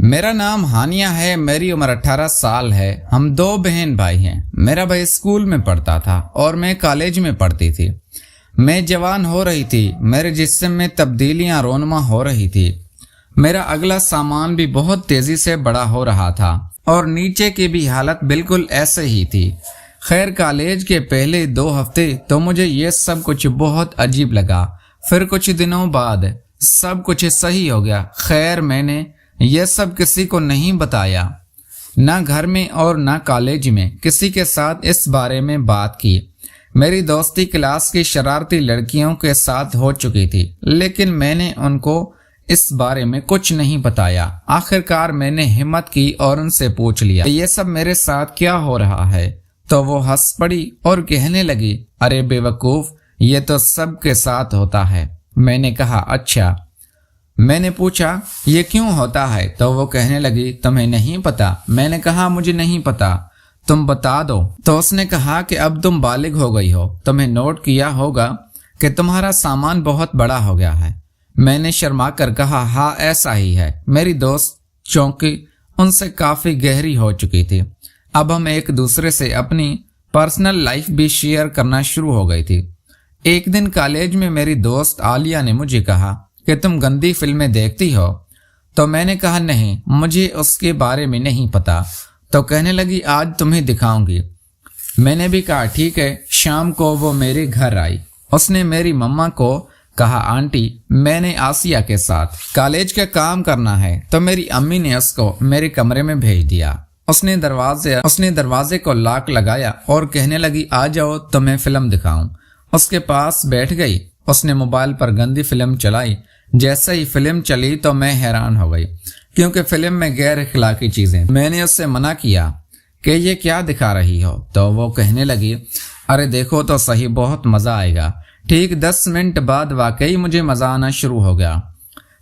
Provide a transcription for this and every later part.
میرا نام ہانیہ ہے، میری عمر 18 سال ہے۔ ہم 2 بہن بھائی ہیں۔ میرا بھائی اسکول میں پڑھتا تھا اور میں کالج میں پڑھتی تھی۔ میں جوان ہو رہی تھی، میرے جسم میں تبدیلیاں رونما ہو رہی تھی۔ میرا اگلا سامان بھی بہت تیزی سے بڑا ہو رہا تھا اور نیچے کی بھی حالت بالکل ایسے ہی تھی۔ خیر کالج کے پہلے 2 ہفتے تو مجھے یہ سب کچھ بہت عجیب لگا، پھر کچھ دنوں بعد سب کچھ صحیح ہو گیا۔ خیر میں نے یہ سب کسی کو نہیں بتایا، نہ گھر میں اور نہ کالج میں کسی کے ساتھ اس بارے میں بات کی۔ میری دوستی کلاس کی شرارتی لڑکیوں کے ساتھ ہو چکی تھی، لیکن میں نے ان کو اس بارے میں کچھ نہیں بتایا۔ آخرکار میں نے ہمت کی اور ان سے پوچھ لیا کہ یہ سب میرے ساتھ کیا ہو رہا ہے، تو وہ ہنس پڑی اور کہنے لگی، ارے بے وقوف، یہ تو سب کے ساتھ ہوتا ہے۔ میں نے کہا اچھا۔ میں نے پوچھا یہ کیوں ہوتا ہے، تو وہ کہنے لگی تمہیں نہیں پتا۔ میں نے کہا مجھے نہیں پتا، تم بتا دو۔ تو اس نے کہا کہ اب تم بالغ ہو گئی ہو، تمہیں نوٹ کیا ہوگا کہ تمہارا سامان بہت بڑا ہو گیا ہے۔ میں نے شرما کر کہا ہاں ایسا ہی ہے۔ میری دوست چونکہ ان سے کافی گہری ہو چکی تھی، اب ہم ایک دوسرے سے اپنی پرسنل لائف بھی شیئر کرنا شروع ہو گئی تھی۔ ایک دن کالج میں میری دوست عالیہ نے مجھے کہا کہ تم گندی فلمیں دیکھتی ہو، تو میں نے کہا نہیں، مجھے اس کے بارے میں نہیں پتا۔ تو کہنے لگی آج تمہیں دکھاؤں گی۔ میں نے بھی کہا ٹھیک ہے۔ شام کو وہ میرے گھر آئی۔ اس نے میری مما کو کہا آنٹی میں نے آسیہ کے ساتھ کالج کا کام کرنا ہے، تو میری امی نے اس کو میرے کمرے میں بھیج دیا۔ اس نے دروازے کو لاک لگایا اور کہنے لگی آ جاؤ تمہیں فلم دکھاؤں۔ اس کے پاس بیٹھ گئی۔ اس نے موبائل پر گندی فلم چلائی۔ جیسے ہی فلم چلی تو میں حیران ہو گئی، کیونکہ فلم میں غیر اخلاقی چیزیں۔ میں نے اس سے منع کیا کہ یہ کیا دکھا رہی ہو، تو وہ کہنے لگی ارے دیکھو تو صحیح، بہت مزہ آئے گا۔ ٹھیک 10 منٹ بعد واقعی مجھے مزہ آنا شروع ہو گیا۔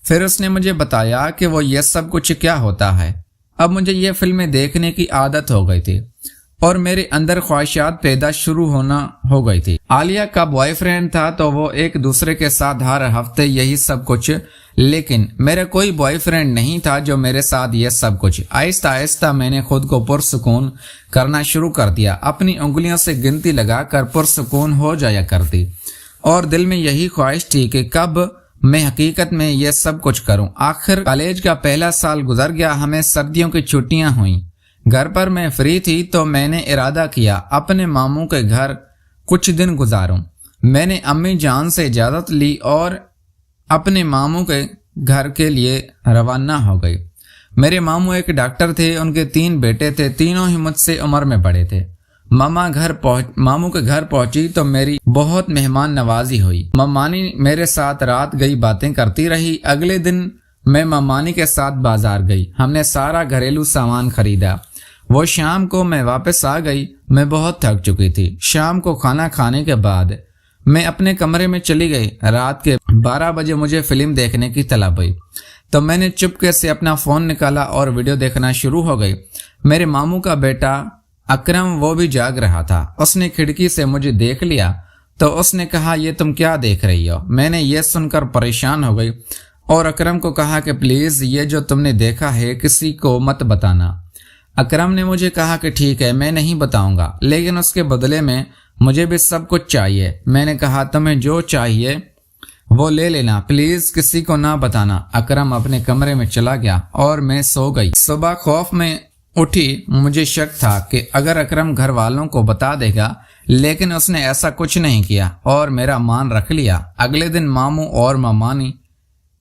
پھر اس نے مجھے بتایا کہ وہ یہ سب کچھ کیا ہوتا ہے۔ اب مجھے یہ فلمیں دیکھنے کی عادت ہو گئی تھی اور میرے اندر خواہشات پیدا شروع ہونا ہو گئی تھی۔ عالیہ کا بوائے فرینڈ تھا تو وہ ایک دوسرے کے ساتھ ہر ہفتے یہی سب کچھ، لیکن میرا کوئی بوائے فرینڈ نہیں تھا جو میرے ساتھ یہ سب کچھ۔ آہستہ آہستہ میں نے خود کو پرسکون کرنا شروع کر دیا، اپنی انگلیوں سے گنتی لگا کر پرسکون ہو جایا کرتی، اور دل میں یہی خواہش تھی کہ کب میں حقیقت میں یہ سب کچھ کروں۔ آخر کالج کا پہلا سال گزر گیا، ہمیں سردیوں کی چھٹیاں ہوئیں۔ گھر پر میں فری تھی تو میں نے ارادہ کیا اپنے ماموں کے گھر کچھ دن گزاروں۔ میں نے امی جان سے اجازت لی اور اپنے ماموں کے گھر کے لیے روانہ ہو گئی۔ میرے ماموں ایک ڈاکٹر تھے، ان کے 3 بیٹے تھے، تینوں ہی مجھ سے عمر میں بڑے تھے۔ ماموں کے گھر پہنچی تو میری بہت مہمان نوازی ہوئی۔ ممانی میرے ساتھ رات گئی باتیں کرتی رہی۔ اگلے دن میں ممانی کے ساتھ بازار گئی، ہم نے سارا گھریلو سامان خریدا۔ وہ شام کو میں واپس آ گئی، میں بہت تھک چکی تھی۔ شام کو کھانا کھانے کے بعد میں اپنے کمرے میں چلی گئی۔ رات کے 12 بجے مجھے فلم دیکھنے کی طلب ہوئی، تو میں نے چپکے سے اپنا فون نکالا اور ویڈیو دیکھنا شروع ہو گئی۔ میرے ماموں کا بیٹا اکرم وہ بھی جاگ رہا تھا۔ اس نے کھڑکی سے مجھے دیکھ لیا تو اس نے کہا یہ تم کیا دیکھ رہی ہو؟ میں نے یہ سن کر پریشان ہو گئی اور اکرم کو کہا کہ پلیز یہ جو تم نے دیکھا ہے کسی کو مت بتانا۔ اکرم نے مجھے کہا کہ ٹھیک ہے میں نہیں بتاؤں گا، لیکن اس کے بدلے میں مجھے بھی سب کچھ چاہیے۔ میں نے کہا تمہیں جو چاہیے وہ لے لینا، پلیز کسی کو نہ بتانا۔ اکرم اپنے کمرے میں چلا گیا اور میں سو گئی۔ صبح خوف میں اٹھی، مجھے شک تھا کہ اگر اکرم گھر والوں کو بتا دے گا، لیکن اس نے ایسا کچھ نہیں کیا اور میرا مان رکھ لیا۔ اگلے دن ماموں اور ممانی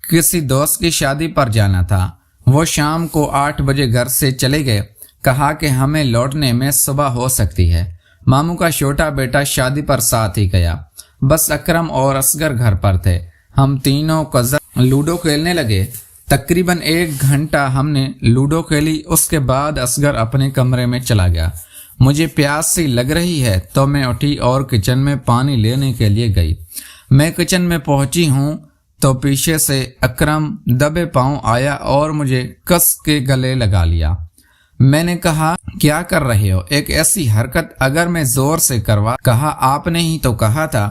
کسی دوست کی شادی پر جانا تھا۔ وہ شام کو 8 بجے گھر سے چلے گئے، کہا کہ ہمیں لوٹنے میں صبح ہو سکتی ہے۔ ماموں کا چھوٹا بیٹا شادی پر ساتھ ہی گیا، بس اکرم اور اصغر گھر پر تھے۔ ہم تینوں کزن لوڈو کھیلنے لگے۔ تقریباً 1 گھنٹہ ہم نے لوڈو کھیلی، اس کے بعد اصغر اپنے کمرے میں چلا گیا۔ مجھے پیاس سی لگ رہی ہے تو میں اٹھی اور کچن میں پانی لینے کے لیے گئی۔ میں کچن میں پہنچی ہوں تو پیچھے سے اکرم دبے پاؤں آیا اور مجھے کس کے گلے لگا لیا۔ میں نے کہا کیا کر رہے ہو؟ ایک ایسی حرکت اگر میں زور سے کہا آپ نے ہی تو کہا تھا